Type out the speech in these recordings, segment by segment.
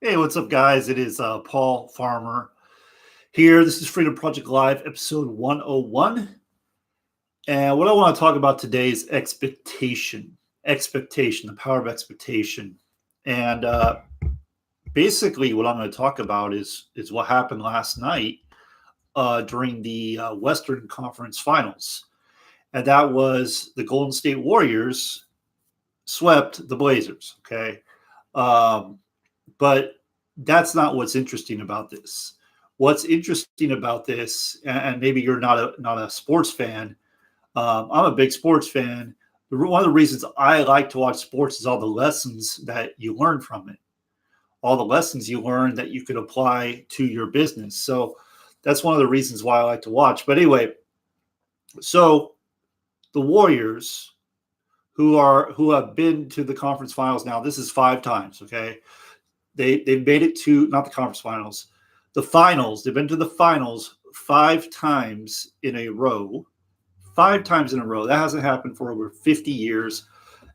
Hey, what's up, guys? It is Paul Farmer here. This is Freedom Project Live, episode 101. And what I want to talk about today is expectation. Expectation, the power of expectation. And basically, what I'm going to talk about is what happened last night during the Western Conference Finals. And that was the Golden State Warriors swept the Blazers. Okay. Um, but that's not what's interesting about this. What's interesting about this, and maybe you're not a sports fan. I'm a big sports fan. One of the reasons I like to watch sports is all the lessons that you learn from it, all the lessons you learn that you could apply to your business. So that's one of the reasons why I like to watch. But anyway, so the Warriors, who have been to the conference finals now, this is 5 times. Okay, they've made it to not the conference finals, the finals. They've been to the finals 5 times in a row. 5 times in a row. That hasn't happened for over 50 years,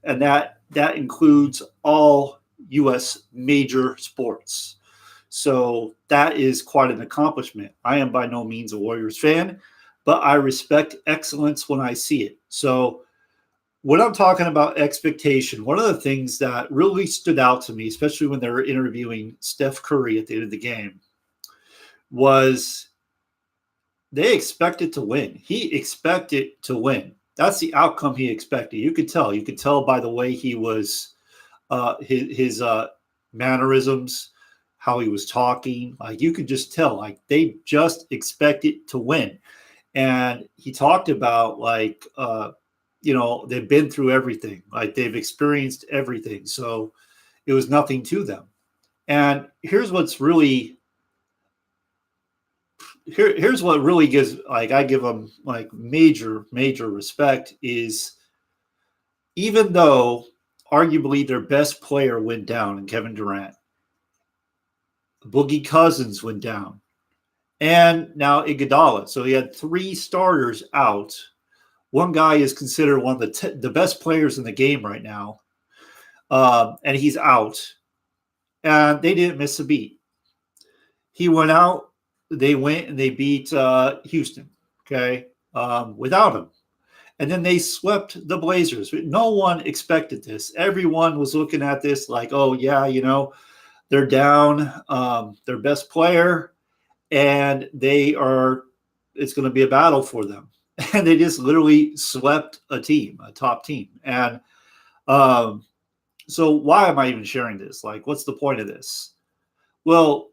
and that includes all U.S. major sports. So that is quite an accomplishment. I am by no means a Warriors fan, but I respect excellence when I see it. So when I'm talking about expectation, one of the things that really stood out to me, especially when they were interviewing Steph Curry at the end of the game, was they expected to win. He expected to win. That's the outcome he expected. You could tell. You could tell by the way he was, his mannerisms, how he was talking. Like you could just tell. Like they just expected to win. And he talked about they've been through everything. Like they've experienced everything. So it was nothing to them. And here's what really gives, like, I give them like major respect is, even though arguably their best player went down in Kevin Durant, Boogie Cousins went down, and now Iguodala. So he had 3 starters out. One guy is considered one of the best players in the game right now, and he's out. And they didn't miss a beat. He went out. They went and they beat Houston, okay, without him. And then they swept the Blazers. No one expected this. Everyone was looking at this like, oh, yeah, they're down their best player, and it's going to be a battle for them. And they just literally swept a top team. And so why am I even sharing this? Like, what's the point of this? Well,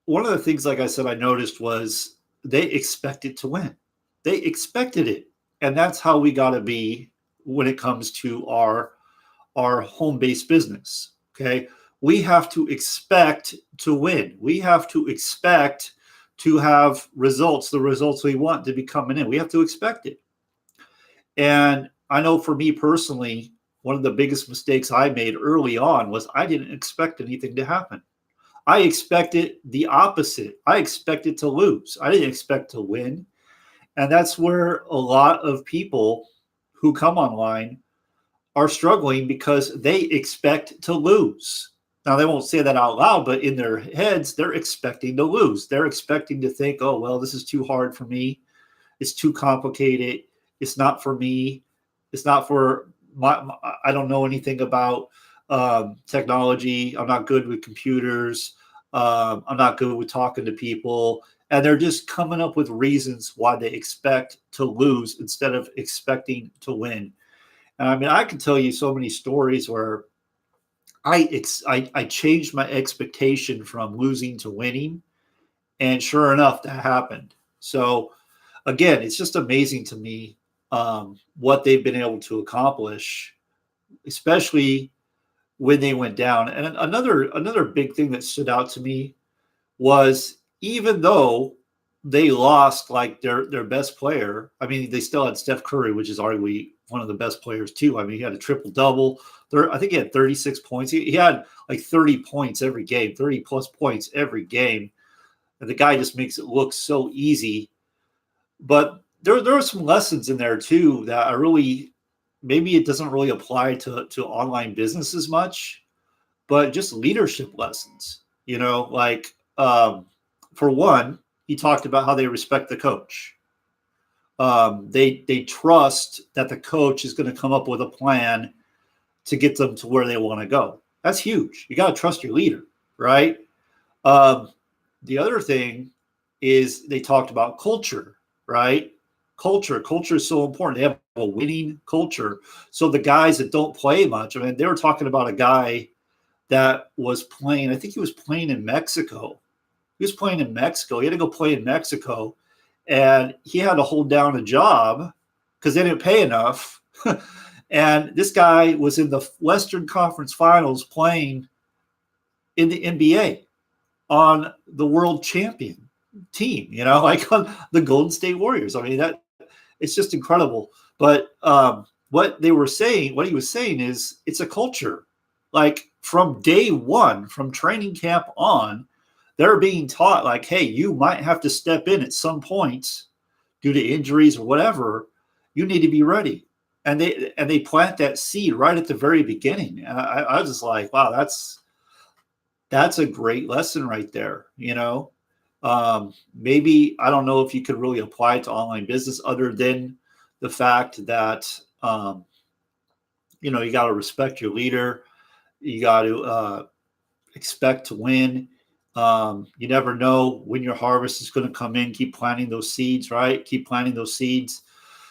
one of the things, like I said, I noticed was they expected to win. They expected it. And that's how we got to be when it comes to our home-based business, okay? We have to expect to win. We have to expect to have results, the results we want to be coming in. We have to expect it. And I know for me personally, one of the biggest mistakes I made early on was I didn't expect anything to happen. I expected the opposite. I expected to lose. I didn't expect to win. And that's where a lot of people who come online are struggling, because they expect to lose. Now, they won't say that out loud, but in their heads, they're expecting to lose. They're expecting to think, oh, well, this is too hard for me. It's too complicated. It's not for me. It's not for I don't know anything about technology. I'm not good with computers. I'm not good with talking to people. And they're just coming up with reasons why they expect to lose instead of expecting to win. And I mean, I can tell you so many stories where I changed my expectation from losing to winning, and sure enough, that happened. So again, it's just amazing to me what they've been able to accomplish, especially when they went down. And another big thing that stood out to me was, even though they lost like their best player, I mean, they still had Steph Curry, which is arguably one of the best players too. I mean, he had a triple-double. I think he had 36 points. He had like 30 points every game, 30 plus points every game. And the guy just makes it look so easy. But there are some lessons in there too that I really, maybe it doesn't really apply to online business as much, but just leadership lessons. You know, like for one, he talked about how they respect the coach. They trust that the coach is going to come up with a plan to get them to where they want to go. That's huge. You got to trust your leader, right? Um, the other thing is they talked about culture, right? Culture is so important. They have a winning culture. So the guys that don't play much, I mean, they were talking about a guy that was playing, I think he was playing in Mexico. He was playing in Mexico. He had to go play in Mexico, and he had to hold down a job because they didn't pay enough. And this guy was in the Western Conference Finals playing in the NBA on the world champion team, you know, like on the Golden State Warriors. I mean, that it's just incredible. But what they were saying, what he was saying is it's a culture. Like from day one, from training camp on, they're being taught like, hey, you might have to step in at some point due to injuries or whatever. You need to be ready. And they plant that seed right at the very beginning. And I was just like, wow, that's a great lesson right there. You know, maybe I don't know if you could really apply it to online business other than the fact that you know, you got to respect your leader. You got to expect to win. You never know when your harvest is going to come in. Keep planting those seeds, right? Keep planting those seeds.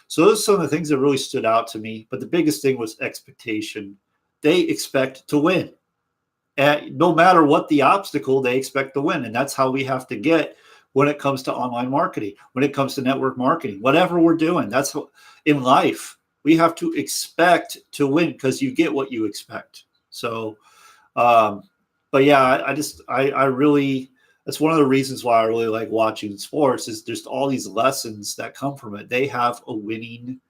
So those are some of the things that really stood out to me. But the biggest thing was expectation. They expect to win. And no matter what the obstacle, they expect to win. And that's how we have to get when it comes to online marketing, when it comes to network marketing, whatever we're doing. That's what, in life, we have to expect to win because you get what you expect. So, but yeah, I really, that's one of the reasons why I really like watching sports is there's all these lessons that come from it. They have a winning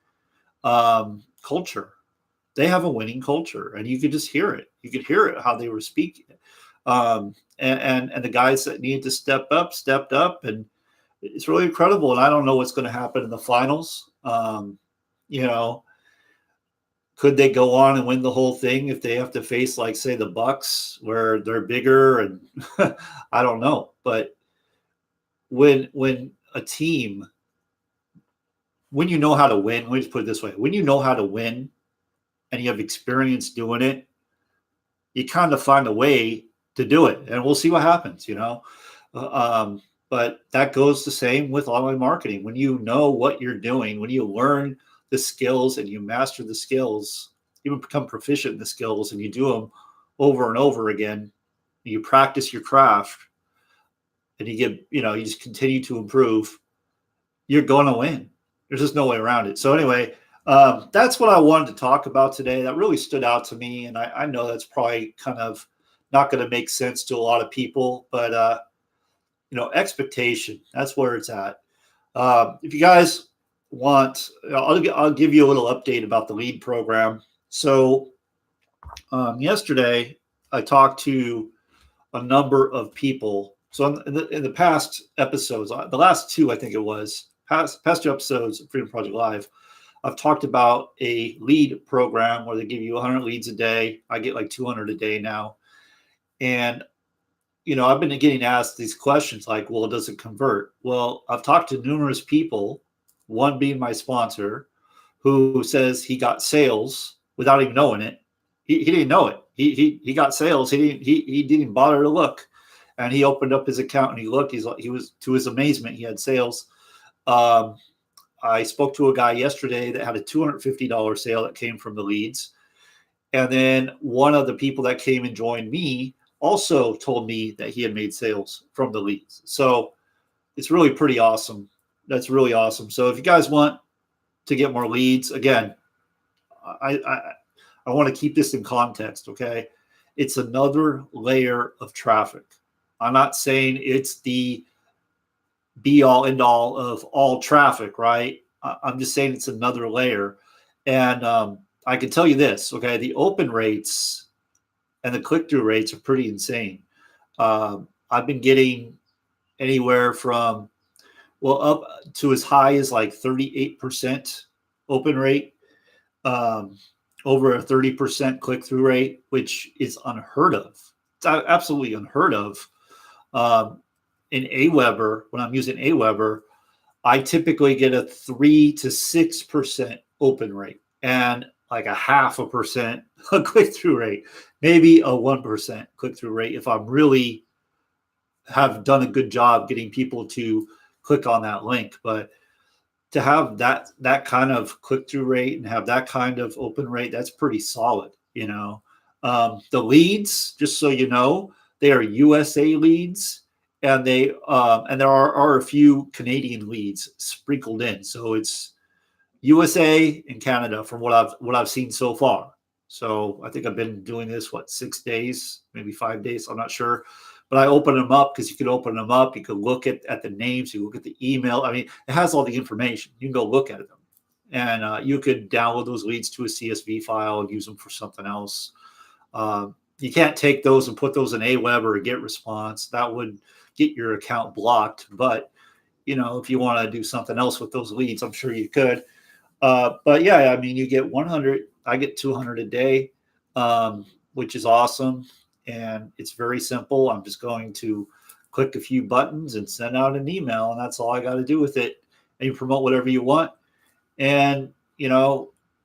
culture. They have a winning culture, and you could just hear it. You could hear it how they were speaking. And the guys that needed to step up stepped up, and it's really incredible. And I don't know what's going to happen in the finals. You know, could they go on and win the whole thing if they have to face, like, say, the Bucks, where they're bigger? And I don't know. But when a team, when you know how to win, let me just put it this way: when you know how to win and you have experience doing it, you kind of find a way to do it, and we'll see what happens, you know. But that goes the same with online marketing. When you know what you're doing, when you learn the skills and you master the skills, you become proficient in the skills, and you do them over and over again. You practice your craft, and you get, you know, you just continue to improve. You're going to win. There's just no way around it. So anyway, that's what I wanted to talk about today. That really stood out to me, and I know that's probably kind of not going to make sense to a lot of people, but you know, expectation, that's where it's at. If you guys want, I'll give you a little update about the LEAD program. So yesterday I talked to a number of people. So in the past episodes, the last two, I think it was past two episodes of Freedom Project Live, I've talked about a LEAD program where they give you 100 leads a day. I get like 200 a day now. And, you know, I've been getting asked these questions like, well, does it convert? Well, I've talked to numerous people, one being my sponsor, who says he got sales without even knowing it. He didn't know it. He got sales. He didn't bother to look. And he opened up his account and he looked. He was, to his amazement, he had sales. I spoke to a guy yesterday that had a $250 sale that came from the leads. And then one of the people that came and joined me also told me that he had made sales from the leads. So it's really pretty awesome. That's really awesome. So if you guys want to get more leads, again, I want to keep this in context, okay? It's another layer of traffic. I'm not saying it's the be all end all of all traffic, right? I'm just saying it's another layer. And I can tell you this, okay? The open rates and the click-through rates are pretty insane. I've been getting anywhere from, well, up to as high as like 38% open rate, over a 30% click-through rate, which is unheard of. It's absolutely unheard of Um, in Aweber, when I'm using Aweber, I typically get a 3 to 6% open rate and like a 0.5% click through rate, maybe a 1% click through rate if I'm really have done a good job getting people to click on that link. But to have that kind of click through rate and have that kind of open rate, that's pretty solid. The leads, just so you know, they are USA leads, and there are a few Canadian leads sprinkled in. So it's USA and Canada from what I've seen so far. So I think I've been doing this 6 days, maybe 5 days. I'm not sure, but I open them up because you could open them up. You could look at the names. You look at the email. I mean, it has all the information. You can go look at them, and you could download those leads to a CSV file and use them for something else. You can't take those and put those in Aweber or GetResponse. That would get your account blocked. But if you want to do something else with those leads, I'm sure you could. But yeah, I mean, you get 100. I get 200 a day, which is awesome, and it's very simple. I'm just going to click a few buttons and send out an email, and that's all I got to do with it. And you promote whatever you want, and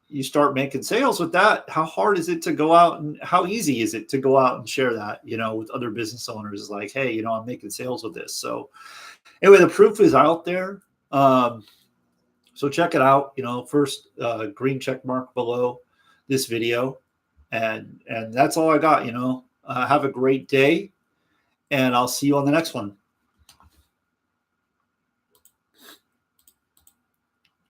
you start making sales with that. How hard is it to go out, and how easy is it to go out and share that with other business owners? Like, hey, I'm making sales with this. So anyway, the proof is out there. So check it out. First green check mark below this video, and that's all I got. Have a great day, and I'll see you on the next one.